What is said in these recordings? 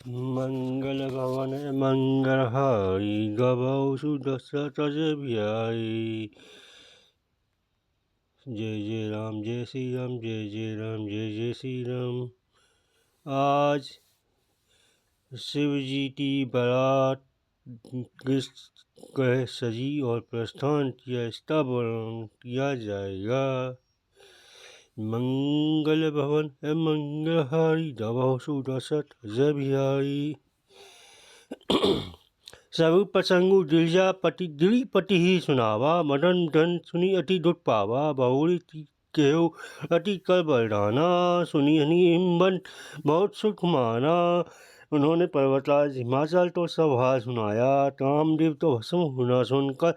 मंगल भवन मंगलहारी गवौ सुदशरथ बिहारी। जय जय राम जय श्री राम जय जय राम जय जय श्री राम। आज शिव जी की बारात कह सजी और प्रस्थान किया, इसका वर्णन किया जाएगा। मंगल भवन है मंगलहारी गवौ सुदशरथ जय बिहारी। सब प्रसंगु दिलजा पति दिलीपति ही सुनावा, मदन धन सुनी अति दुख पावा। बहुरी केहु अति कर बरदाना, सुनी हिमबन बहुत सुख माना। उन्होंने पर्वतराज हिमाचल तो सब हाल सुनाया, कामदेव तो भस्म होना सुनकर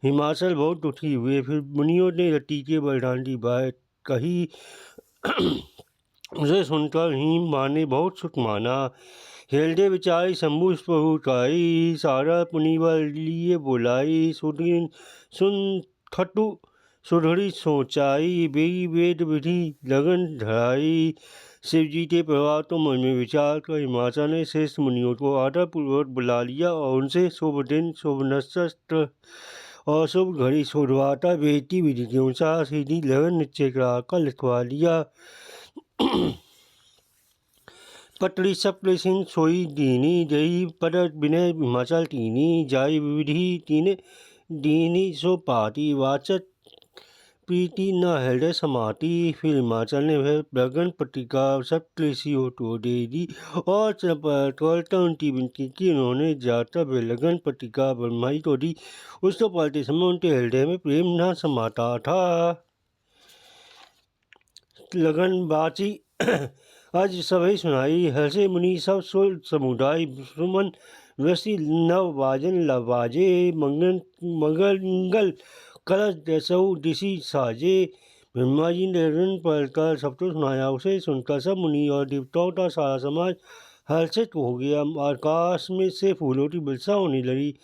हिमाचल बहुत दुखी हुए। फिर मुनियों ने रति के बरदान की बात कही, उसे सुनकर हिम ने बहुत सुख माना। हृदय विचारी शंभु प्रभुताई, सारा पुनिवर लिए बोलाई। सुन खटु सुधरी सोचाई, बेई वेद विधि लगन धराई। शिव जी के प्रभाव तो मन में विचार कर हिमाचल ने श्रेष्ठ मुनियों को आदरपूर्वक बुला लिया और उनसे शुभ दिन शुभ नक्षत्र और शुभ घड़ी शोधवाता बेटी विधि के अनुसार सीधी लगन निश्चय कराकर लिखवा लिया। पटरी सप्त सिंह सोई दीनी, जही पद विनय हिमाचल टीनी। जाई विधि तीन दीनी सो पाती, वाचक प्रीति न हृदय समाती। फिर हिमाचल ने वह प्रगन पट्टिका सब क्लेशियों को दे दी और उनकी विनती की। उन्होंने जाता वे लगन पट्टिका ब्रह्माई को दी। उसको पढ़ते समय उनके हृदय में प्रेम न समाता था। लगन बाची आज सभी सुनाई, हर्षे मुनि सब सुर समुदाय। सुमन वृषि नव बाजन लवाजे, मंगल कलश दसऊ दिशि साजे। ब्रह्मा जी ने ऋण पढ़कर सबको सुनाया, उसे सुनकर सब मुनि और देवताओं का सारा समाज हर्षित हो गया। आकाश में से फूलों की वर्षा होने लगी,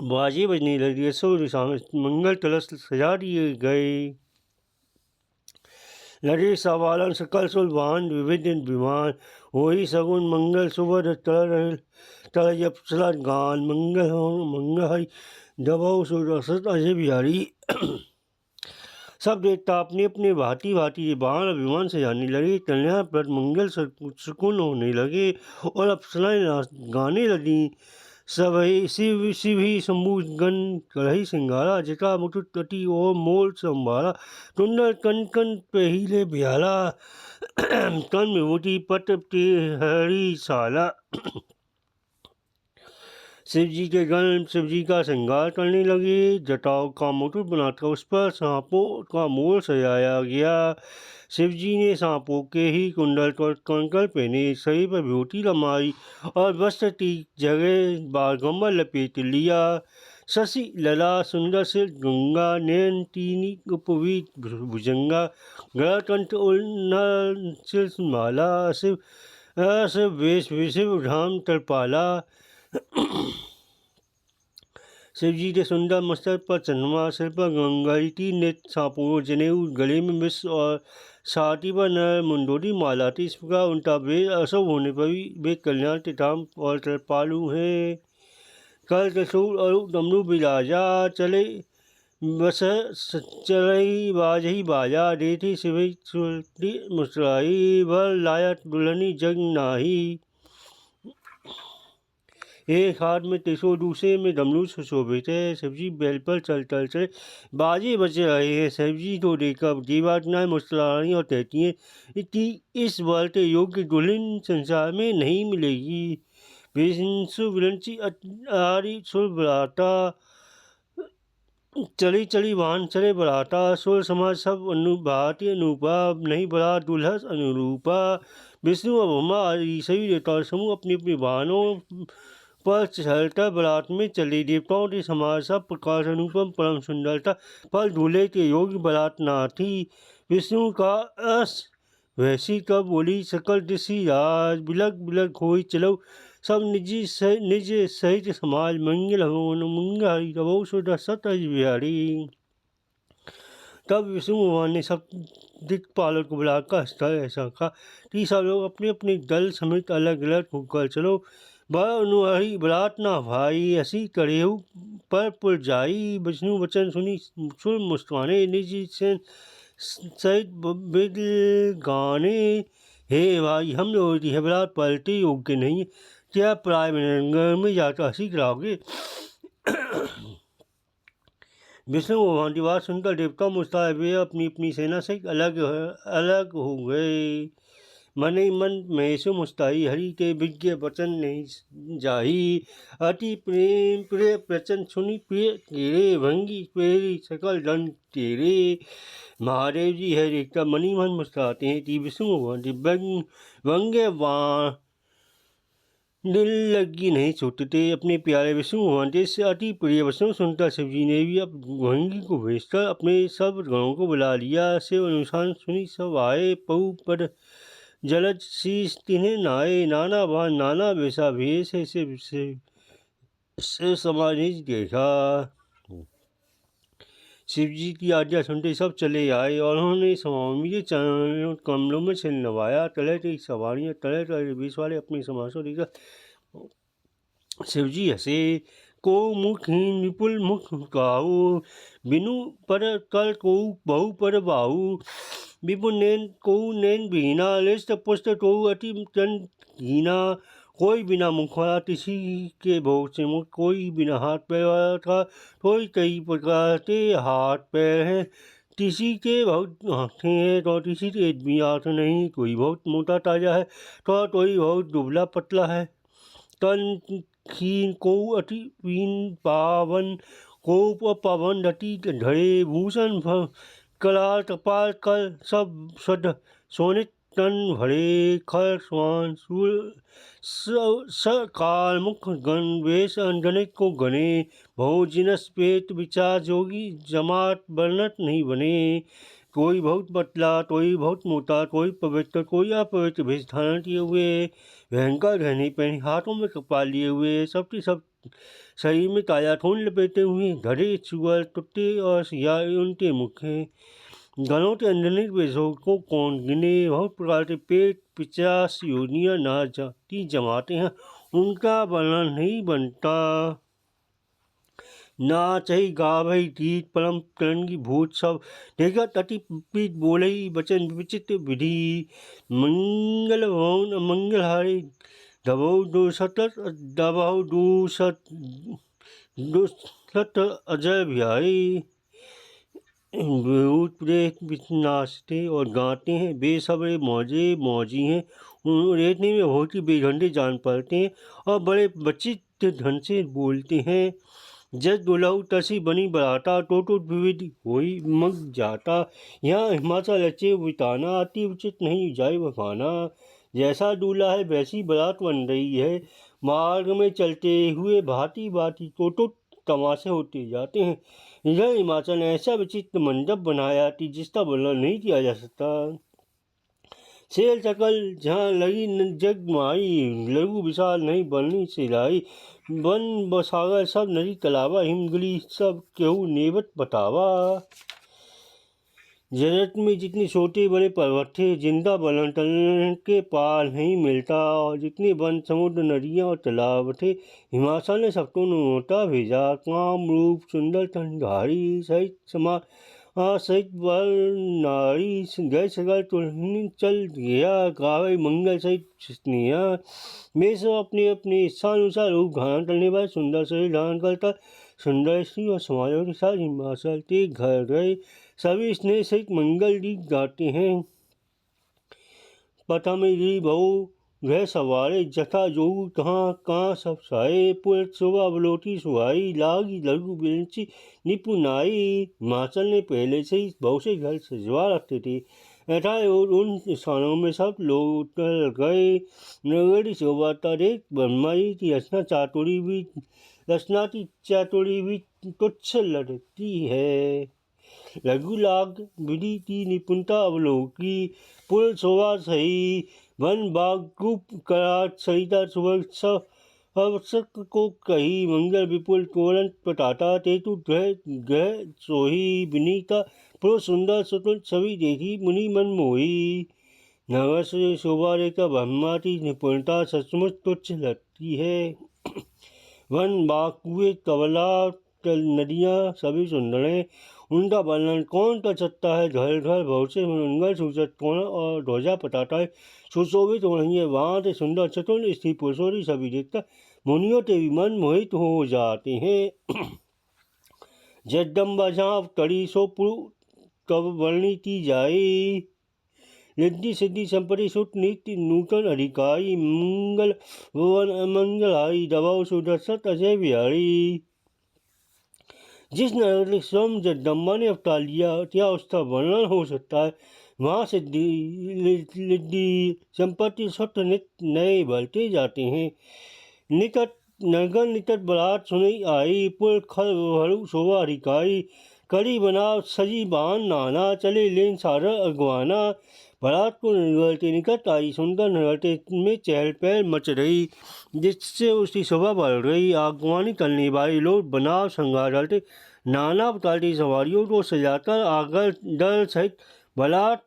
बाजे बजने लगी, सौ दिशा में मंगल कलश सजा दिए गए। लड़े सवालन सकल सुलभान विविध विमान, होई सगुन मंगल सुबह तर अप्सरा गान। मंगल मंगल हरि गवौ सुदशरथ अजय बिहारी। सब देवता अपने अपने भांति भांति बाण अभिमान से जाने लगे। कल्याणप्रद मंगल सुकुन होने लगे और अप्सराएं गाने लगी। सभी शिव ही शंभु गण कढ़ई सिंगारा, जटा मुकुट कटी और मोल संभारा। कुंडल कन कन पहिले बिहाला, कन विभूति पट पे हरी साला। शिव जी के गण शिव जी का श्रृंगार करने लगे। जटाओं का मुकुट बनाकर उस पर सांपों का मोल सजाया गया। शिव जी ने सांपों के ही कुंडल पर कंकड़ पहने, शरीर पर विभूति रमाई और वस्त्र की जगह बारगंबर लपेट लिया। शशि लला सुंदर सिर गंगा, नयन तीनी उपवी भुजंगा। गणकंठ उन्नल सिर माला, शिव वेश शिव धाम तरपाला। शिव जी के सुंदर मस्तक पर चंद्रमा, सिर पर गंगाई, तीन नेत्र सांपों जनेऊ, गले में विष और छाती पर नर मुंडोरी माला थी। इस प्रकार उनका वेद अशुभ होने पर भी वे कल्याण के धाम और कृपालु हैं। कल किशोर और डमरू बिराजा, चले बस चलई बाजही बाजा। देती शिव मुस्कुराई, वर लाया दुल्हनी जग नाही। एक हाथ में त्रिशूल दूसरे में डमरू सुशोभित है। शिवजी बैल पर चल चले, बाजे बज रहे हैं। शिवजी को देखकर देवताएं मुस्कुरा रही और कहती हैं कि इस बार के योग्य दुल्हन संसार में नहीं मिलेगी। विष्णु विरंची आरी सुर बराता, चली चली वाहन चले बराता। सुर समाज सब भारतीय अनुपा, नहीं बड़ा दुल्हस अनुरूपा। विष्णु और ब्रह्मा आदि सभी देवता समूह अपने अपने वाहनों पर चढ़कर बारात में चले। देवताओं के समाज सब प्रकार से अनुपम परम सुंदरता, पर दूल्हे के योग्य बारात ना थी। विष्णु का अस वैसी कब बोली, सकल ऋषि राज बिलक बिलक होई चलो। सब निज सहित समाज, मंगल भवन मंगल हरि गवौ सुदशरथ बिहारी। तब विष्णु भगवान ने सब दिक्पालों को बुलाकर स्थल ऐसा कहा कि सब लोग अपने अपने दल समेत अलग अलग होकर चलो। अनुहरी बरात ना भाई ऐसी करेहू पर पुर जाई। विष्णु वचन सुनी सुर मुस्काने निज से सहित बिल गाने। हे भाई हम लोगों की बरात पलटी योग्य नहीं, क्या प्राय में जाकर हंसी कराओगे। विष्णु भगवान की बात सुनकर देवता मुस्कुराए, वे अपनी अपनी सेना से अलग अलग हो गए। मन ही मन महेशु मुस्ताई, हरि के विज्ञ वचन नहीं जाही। अति प्रेम प्रिय वचन सुनी प्रिय तेरे, भंगी प्रेरी सकल धन तेरे। महादेव जी है देखकर मनी मन मुस्कुराते हैं कि विष्णु भगवान की व्यंग्य बाण दिल लगी नहीं छूटते। अपने प्यारे विष्णु भगवान के से अति प्रिय वचनों सुनकर शिव जी ने भी अब भंगी को भेजकर अपने सब गणों को बुला लिया। शिव अनुसार सुनी सब आए, पहु पर जलज शीश तिन्हें नाये। नाना भान नाना वेशा भेष से समाधि देखा। शिव जी की आज्ञा सुनते सब चले आए और उन्होंने स्वामी के चरणों कमलों में सिर नवाया। तरह की सवारियाँ तरह तरह वेश वाले अपने समासों देकर शिव जी हंसे। को मुखहीन विपुल मुख काहू, बिनु पर कर को बहु पर बाहू। विपुल नैन को नैन बीना, लिष्ट पुष्ट को अति चंद हीना। कोई बिना मुख वाला किसी के बहुत से मुख, कोई बिना हाथ पैर वाला था, कोई कई प्रकार के हाथ पैर हैं। किसी के बहुत आँखें हैं तो किसी के एक भी आँख नहीं। कोई बहुत मोटा ताजा है तो कोई बहुत दुबला पतला है। तन खीन को अति पीन पावन, को पवन अति धड़े। भूषण कलाल कपाल कल सब सद सोनित तन भरे। खर स्वान सूर सकाल मुख गण वेश अंजनिक को गणे। बहु जिनस पेट विचार जोगी जमात वर्णत नहीं बने। कोई बहुत पतला, कोई बहुत मोटा, कोई पवित्र, कोई अपवित्र वेश धारण किए हुए, भयंकर गहने पहने, हाथों में कपाल लिए हुए, सबके सब शरीर में काया खून लपेटे हुए, घड़े चुअल टुट्टे और सिया उनके मुख हैं। गणों के अंजनिक वेशों को कौन गिने। बहुत प्रकार के पेट 50 योनियाँ ना जाती जमाते हैं, उनका वर्णन नहीं बनता। नाचही गावही गीत परम तरंगी भूत सब, देखा तति पीत बोले वचन विचित्र विधि। मंगल भवन मंगल हारे, दबो दुसत अजय बिहारी। भूत प्रेत नाचते और गाते हैं, बेसब्रे मौजे मौजी हैं। रेतने में बहुत ही बेढंडे जान पड़ते हैं और बड़े बचित ढंग से बोलते हैं। जज दुलहु तसी बनी बराता, टोटो विविध होई मग जाता। यहाँ हिमाचल अच्छे बिताना, अति उचित नहीं जाए बखाना। जैसा दूल्हा है वैसी बारात बन रही है। मार्ग में चलते हुए भांति भांति टोटो तमाशे होते जाते हैं। इधर हिमाचल ने ऐसा विचित्र मंडप बनाया कि जिसका वर्णन नहीं किया जा सकता। सेल चकल जहाँ लगी जग माई, लघु विशाल नहीं बननी सिलाई। वन बसागर सब नदी तलावा, हिमगिरी सब केहू नेवत बतावा। जगत में जितने छोटे बड़े पर्वत थे, जिनका वर्णन करने के पार नहीं मिलता, और जितने वन समुद्र नदियाँ और तालाब थे, हिमाचल ने सबको नोटा भेजा। काम रूप सुंदर तनधारी सहित समा सहित वर नारी, गए सगल तुलनी चल गया। गावे मंगल सहित स्नेहा, वे सब अपने अपने इच्छानुसार रूप धारण करने वाले सुंदर शरीर धारण करता सुंदर स्त्री और समाजों के साथ हिमाचल के घर गए। सभी स्नेह सहित मंगल गीत गाते हैं। पथमेरी बहु वह सवारे, जथा जोगु कहाँ कहाँ सब साए। पुर शोभा बलोटी सुहाई, लागी लघु बिरंची निपुनाई। हिमाचल ने पहले से ही बहुत से घर सजवा रखते थे ऐसा और उन स्थानों में सब लोग उतर गए। नगरी शोभा देख ब्रह्माई की रचना की चातुरी भी तुच्छ लगती है। लघु लाग विधि की निपुणता अवलोकी, पुल शोभा सही, वन बाग कूप कराट सरिता सुवर्ग अवसक को कही। मंगल विपुल तोरण पटाटा, तेतु ग्रह ग्रह सोही, विनीता पुरुष सुंदर सुतुल छवि देखी मुनि मन मोही। नगर से शोभा रेखा ब्रह्माती निपुणता सचमुच तुच्छ लगती है। वन बाग कुएं कवला नदियाँ सभी सुंदर हैं, उनका वर्णन कौन कर सकता है। घर घर बहुत से मंगल सूचक कोण और ध्वजा पताका सुशोभित हो रही है। वहाँ से सुंदर चतुर स्त्री पुरुषों सभी देखकर मुनियों के भी मन मोहित हो जाते हैं। जगदम्बा जहाँ अवतरी सो कब वर्णी की जाए। रिद्धि सिद्धि संपत्ति सुत नित्य नूतन अधिकारी मंगल भुवन अमंगलहारी दबाव सुदर्शत अजय बिहारी। जिस नगर स्वयं जगदम्बा ने अवतार लिया क्या उसका वर्णन हो सकता है। वहाँ सिद्धि संपत्ति सत्य नित्य नए बढ़ते जाते हैं। निकट नगर निकट बरात सुनी आई पुल खल हरू शोभा अधिकारी। कड़ी बनाव सजी बान नाना चले लेन सागर अगवाना। बारात को नगर के निकट आई सुंदर नगर में चहल पहल मच रही, जिससे उसकी शोभा बढ़ रही। आगवानी करने वाले लोग बनाव श्रृंगार डालते नाना प्रकार की सवारियों को सजाकर आगर दल सहित बारात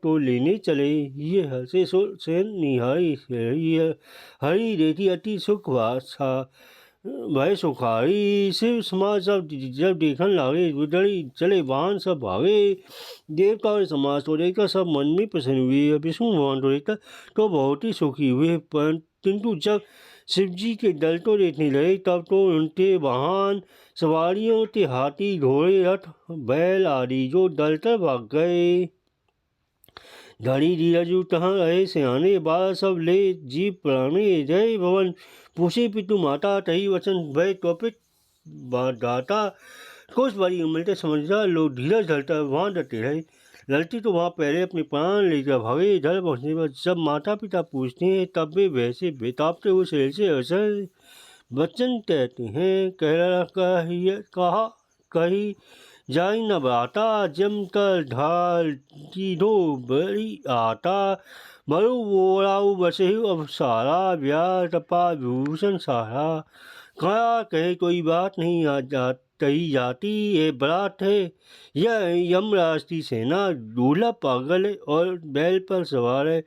तो लेने चले। ये हंसे सेन निहारी हरी रेती अति सुख भाषा भय सुखारी। शिव समाज सब जब देखन लागे गुदड़ी चले वाहन सब भागे। देवता और समाज को देखकर सब मन में प्रसन्न हुए। विष्णु भगवान को देखकर तो बहुत ही सुखी हुए, किंतु जब शिव जी के दल को देखने लगे तब तो उनके वाहन सवारियों के हाथी घोड़े रथ बैल आदि जो दल कर भाग गए। धड़ी धीरजू तहाँ रहे सियाने बाल सब ले जीव प्राणे। जय भवन पूछे पितु माता तही वचन भय त्वपित दाता। कुछ बड़ी उम्र के समझदार लोग धीरज धरकर वहाँ डटे रहे। लड़की तो वहाँ पहले अपने प्राण लेकर भागे। इधर पहुँचने पर जब माता पिता पूछते हैं तब वे वैसे बेताबते हुए शरीर से अवसर वचन कहते हैं। कहा कही जाई न बाता जम कर ढाल दो बड़ी आता। मरु बोराऊ बसहु अब सारा ब्याह टपा विभूषण सारा। कहा कहे कोई बात नहीं कही जाती ये बारात है यह यमराज की सेना। दूल्हा पागल है और बैल पर सवार है।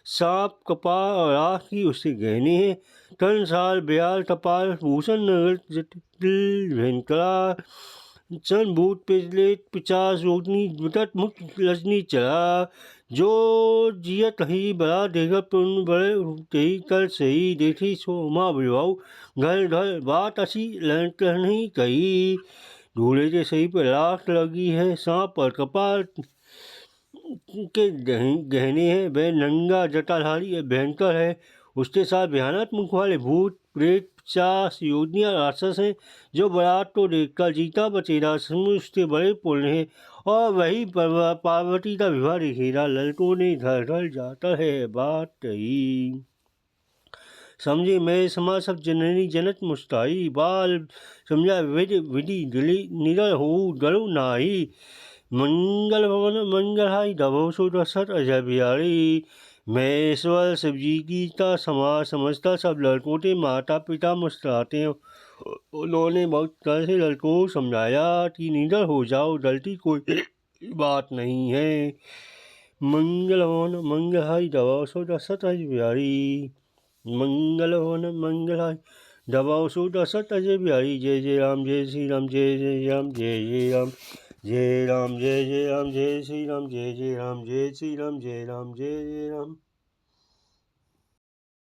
सांप कपाल और आँख की उसके गहने हैं। तन साल ब्याल टपाल भूषण नगर जटिल भयंकरा। सन भूत पिछले 50 रोटनी विकट मुक्त रजनी चला। जो जियत ही बड़ा देगा पुण्य बड़े ही कर सही। देखी सो उमा विभाऊ घर घर बात असी नहीं कही। दूल्हे के सही पर लाख लगी है। सांप पर कपाल के गहने हैं। वह नंगा जटाधारी भयंकर है। उसके साथ भयानक मुख वाले भूत प्रेत 50 योगियाँ राक्षस हैं। जो बारात को देखकर जीता बचेगा उसके बड़े पुण्य हैं और वही पार्वती का विवाह देखेगा। लड़कों ने घर घर जाता है बात ही समझे मैं समाज सब जननी जनक मुस्ताई। बाल समझा विधि निडर हो डरो नाही। मंगल भवन मंगलहारी दबो सुदर्शत अजय बिहारी। महेश्वर शिव जी की का समाज समझता सब लड़कों के माता पिता मुस्कुराते हैं। उन्होंने बहुत तरह से लड़कों को समझाया कि निडर हो जाओ डरती कोई बात नहीं है। मंगल भवन मंगलहारी दबाओ सुदर्शत अजय बिहारी। मंगल भवन मंगलहारी दबाओ सुदर्शत अजय बिहारी। जय जय राम जय श्री राम जय जय राम जय जय राम जय राम जय जय राम जय श्री राम जय जय राम जय श्री राम जय राम जय जय राम।